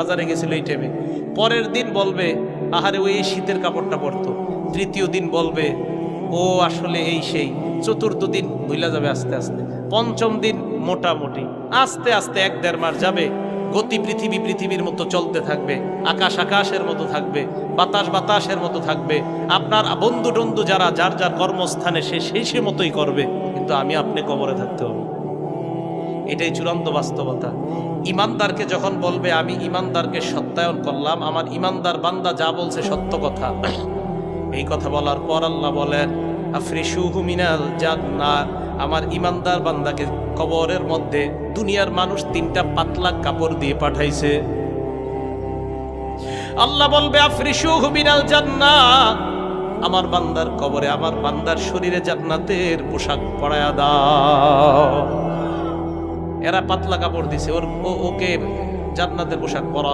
বাজারে গেছিল এই টাইমে, পরের দিন বলবে আহারে ওই শীতের কাপড়টা পরতো, তৃতীয় দিন বলবে ও আসলে এই সেই, চতুর্থ দিন ভুলা যাবে আস্তে আস্তে, পঞ্চম দিন মোটামুটি, আস্তে আস্তে 1-1.5 মাস যাবে, গতি পৃথিবীর মতো চলতে থাকবে, আকাশ আকাশের মতো থাকবে, বাতাস বাতাসের মতো থাকবে, আপনার বন্ধু টন্ধু যারা যার যার কর্মস্থানে সে মতোই করবে, কিন্তু আমি আপনি কবরে থাকতে হবে। এটাই চূড়ান্ত বাস্তবতা। ইমানদারকে যখন বলবে আমি ইমানদারকে সত্যায়ন করলাম, আমার ইমানদার বান্দা যা বলছে সত্য কথা, এই কথা বলার পর আল্লাহ বলেন আফরিশুহু মিনাল জান্নাহ, আমার ইমানদার বান্দাকে কবরের মধ্যে দুনিয়ার মানুষ 3টা পাতলা কাপড় দিয়ে পাঠাইছে। আল্লাহ বলবে আফরিশুহু মিনাল জান্নাহ, আমার বান্দার কবরে আমার বান্দার শরীরে জান্নাতের পোশাক পরায়া দাও। এরা পাতলা কাপড় দিছে, ওকে জান্নাতের পোশাক পরা